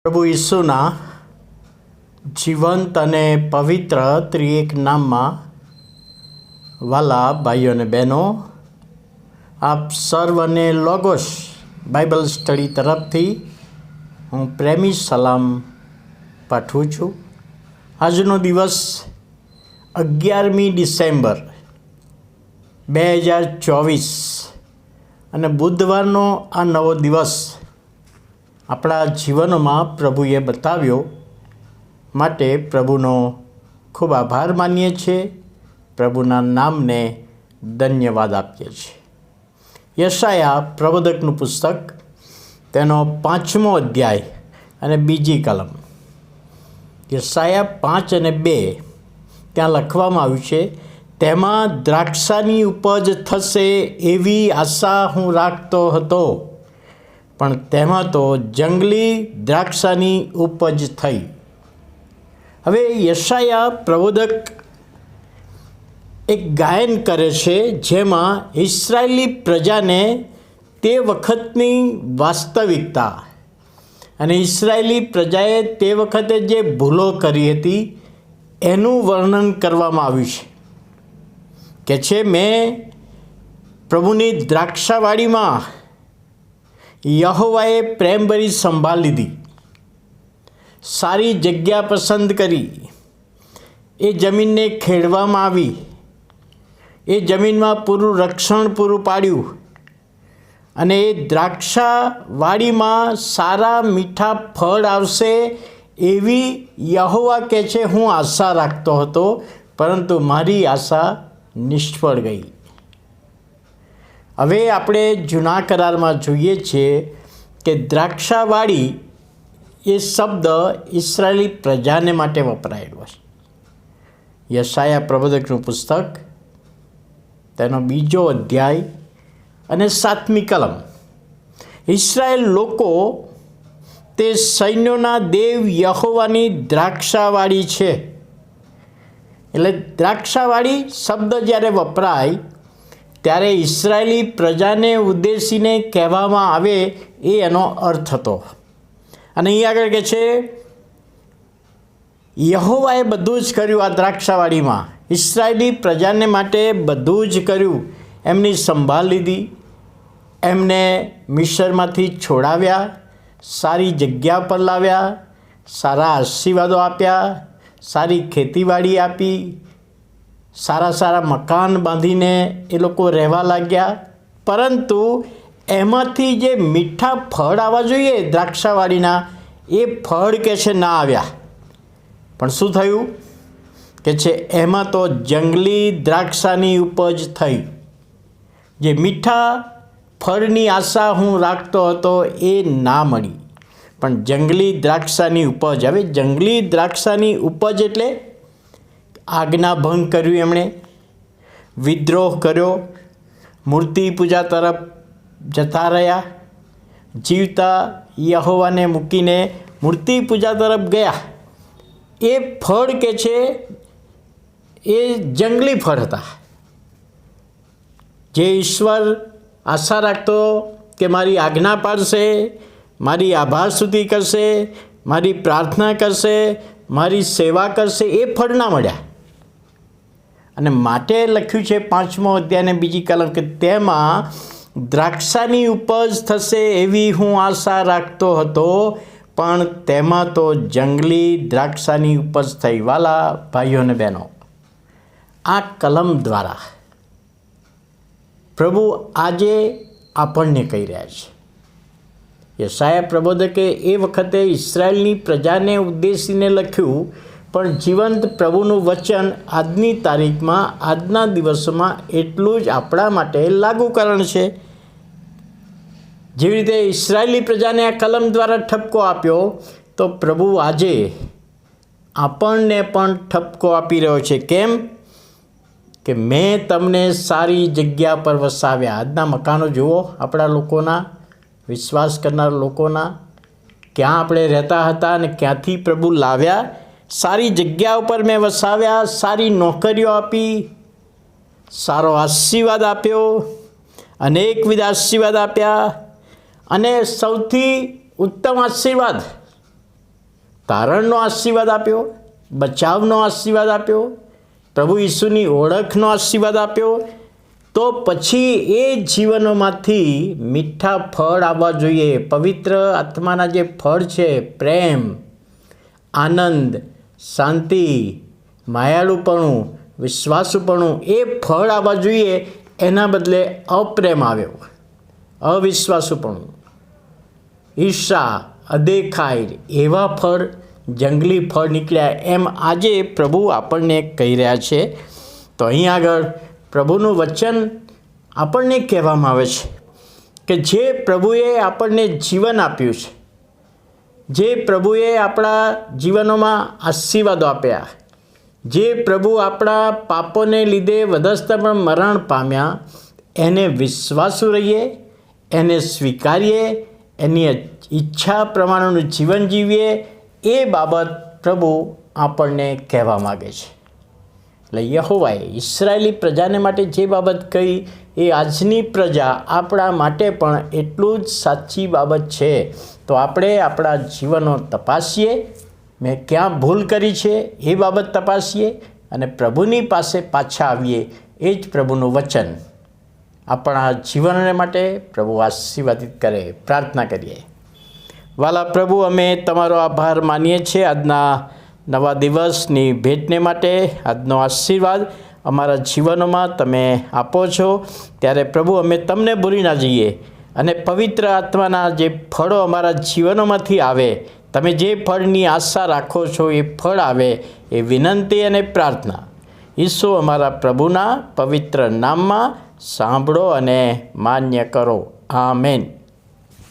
પ્રભુ ઈસુના જીવંત અને પવિત્ર ત્રિએક નામમાં વાલા ભાઈઓ અને બહેનો, આપ સર્વને લોગોસ બાઇબલ સ્ટડી તરફથી હું પ્રેમી સલામ પાઠવું છું. આજનો દિવસ 11મી ડિસેમ્બર 2024 અને બુધવારનો આ નવો દિવસ આપણા જીવનમાં પ્રભુએ બતાવ્યો માટે પ્રભુનો ખૂબ આભાર માનીએ છીએ. પ્રભુના નામને ધન્યવાદ આપીએ છીએ. યશાયા પ્રબોધકનું પુસ્તક, તેનો 5મો અધ્યાય અને બીજી કલમ, યશાયા 5 અને 2 ત્યાં લખવામાં આવ્યું છે, તેમાં દ્રાક્ષાની ઉપજ થશે એવી આશા હું રાખતો હતો, પણ તેમાં તો જંગલી દ્રાક્ષાની ઉપજ થઈ. હવે યશાયા પ્રબોધક એક ગાયન કરે છે, જેમાં ઇસ્રાયેલી પ્રજાને તે વખતની વાસ્તવિકતા અને ઇસ્રાયેલી પ્રજાએ તે વખતે જે ભૂલો કરી હતી એનું વર્ણન કરવામાં આવ્યું છે. કે છે, મેં પ્રભુની દ્રાક્ષાવાડીમાં યહોવાએ પ્રેમભરી સંભાળ લીધી, સારી જગ્યા પસંદ કરી, એ જમીનને ખેડવામાં આવી, એ જમીનમાં પૂરું રક્ષણ પૂરું પાડ્યું, અને એ દ્રાક્ષાવાડીમાં સારા મીઠા ફળ આવશે એવી યહોવા કહે છે હું આશા રાખતો હતો, પરંતુ મારી આશા નિષ્ફળ ગઈ. હવે આપણે જૂના કરારમાં જોઈએ છીએ કે દ્રાક્ષાવાડી એ શબ્દ ઇસ્રાયેલી પ્રજાને માટે વપરાયેલો છે. યશાયા પ્રબોધકનું પુસ્તક, તેનો 2જો અધ્યાય અને 7મી કલમ. ઇસ્રાયેલ લોકો તે સૈન્યોના દેવ યહોવાની દ્રાક્ષાવાડી છે. એટલે દ્રાક્ષાવાડી શબ્દ જ્યારે વપરાય ત્યારે ઇસ્રાયેલી પ્રજાને ઉદ્દેશીને કહેવામાં આવે એ એનો અર્થ હતો. અને અહીં આગળ કહે છે, યહોવાએ બધું જ કર્યું આ દ્રાક્ષાવાડીમાં, ઇસ્રાયેલી પ્રજાને માટે બધું જ કર્યું. એમની સંભાળ લીધી, એમને મિસ્રમાંથી છોડાવ્યા, સારી જગ્યા પર લાવ્યા, સારા આશીર્વાદો આપ્યા, સારી ખેતીવાડી આપી, સારા સારા મકાન બાંધીને એ લોકો રહેવા લાગ્યા. પરંતુ એમાંથી જે મીઠા ફળ આવવા જોઈએ દ્રાક્ષાવાડીના, એ ફળ કે છે ના આવ્યા. પણ શું થયું કે છે, એમાં તો જંગલી દ્રાક્ષાની ઉપજ થઈ. જે મીઠા ફળની આશા હું રાખતો હતો એ ના મળી, પણ જંગલી દ્રાક્ષાની ઉપજ. હવે જંગલી દ્રાક્ષાની ઉપજ એટલે આજ્ઞા ભંગ કર્યું, એમણે વિદ્રોહ કર્યો, મૂર્તિ પૂજા તરફ જતા રહ્યા, જીવતા યહોવાને મૂકીને મૂર્તિ પૂજા તરફ ગયા. એ ફળ કે છે એ જંગલી ફળ હતા. જે ઈશ્વર આશા રાખતો કે મારી આજ્ઞા પાડશે, મારી આભાર સ્તુતિ કરશે, મારી પ્રાર્થના કરશે, મારી સેવા કરશે, એ ફળ ના મળ્યા. અને માટે લખ્યું છે 5મો અધ્યાયને બીજી કલમ કે તેમાં દ્રાક્ષાની ઉપજ થશે એવી હું આશા રાખતો હતો, પણ તેમાં તો જંગલી દ્રાક્ષાની ઉપજ થઈ. વાલા ભાઈઓ અને બહેનો, આ કલમ દ્વારા પ્રભુ આજે આપણને કહી રહ્યા છે. યશાયા પ્રબોધકે એ વખતે ઇસ્રાયેલની પ્રજાને ઉદ્દેશીને લખ્યું, પણ જીવંત પ્રભુનું વચન આજની તારીખમાં, આજના દિવસોમાં એટલું જ આપણા માટે લાગુકરણ છે. જેવી રીતે ઇસ્રાયેલી પ્રજાને આ કલમ દ્વારા ઠપકો આપ્યો, તો પ્રભુ આજે આપણને પણ ઠપકો આપી રહ્યો છે. કેમ કે મેં તમને સારી જગ્યા પર વસાવ્યા. આજના મકાનો જુઓ આપણા લોકોના, વિશ્વાસ કરનાર લોકોના, ક્યાં આપણે રહેતા હતા અને ક્યાંથી પ્રભુ લાવ્યા. સારી જગ્યા ઉપર મેં વસાવ્યા, સારી નોકરીઓ આપી, સારો આશીર્વાદ આપ્યો, અનેકવિધ આશીર્વાદ આપ્યા. અને સૌથી ઉત્તમ આશીર્વાદ તારણનો આશીર્વાદ આપ્યો, બચાવનો આશીર્વાદ આપ્યો, પ્રભુ ઈસુની ઓળખનો આશીર્વાદ આપ્યો, તો પછી એ જીવનોમાંથી મીઠા ફળ આવવા જોઈએ. પવિત્ર આત્માના જે ફળ છે, પ્રેમ, આનંદ, શાંતિ, માયાળુપણું, વિશ્વાસુપણું, એ ફળ આવવા જોઈએ. એના બદલે અપ્રેમ આવ્યો, અવિશ્વાસુપણું, ઈર્ષા, અદેખાઈ, એવા ફળ, જંગલી ફળ નીકળ્યા. એમ આજે પ્રભુ આપણને કહી રહ્યા છે. તો અહીં આગળ પ્રભુનું વચન આપણને કહેવામાં આવે છે કે જે પ્રભુએ આપણને જીવન આપ્યું છે, જે પ્રભુએ આપણા જીવનોમાં આશીર્વાદો આપ્યા, જે પ્રભુ આપણા પાપોને લીધે વધસ્તમાં મરણ પામ્યા, એને વિશ્વાસુ રહીએ, એને સ્વીકારીએ, એની ઈચ્છા પ્રમાણેનું જીવન જીવીએ. એ બાબત પ્રભુ આપણને કહેવા માગે છે. એટલે યહોવાએ ઇસ્રાયેલી પ્રજાને માટે જે બાબત કહી, એ આજની પ્રજા આપણા માટે પણ એટલું જ સાચી બાબત છે. તો આપણે આપણા જીવનો તપાસીએ, મેં ક્યાં ભૂલ કરી છે એ બાબત તપાસીએ અને પ્રભુની પાસે પાછા આવીએ. એ જ પ્રભુનું વચન આપણા જીવનને માટે પ્રભુ આશીર્વાદિત કરે. પ્રાર્થના કરીએ. વાલા પ્રભુ, અમે તમારો આભાર માનીએ છીએ આજના નવા દિવસની ભેટને માટે. આજનો આશીર્વાદ અમારા જીવનોમાં તમે આપો છો, ત્યારે પ્રભુ અમે તમને ભૂલી ના જઈએ અને પવિત્ર આત્માના જે ફળો અમારા જીવનોમાંથી આવે, તમે જે ફળની આશા રાખો છો એ ફળ આવે, એ વિનંતી અને પ્રાર્થના ઈસુ અમારા પ્રભુના પવિત્ર નામમાં સાંભળો અને માન્ય કરો. આમેન.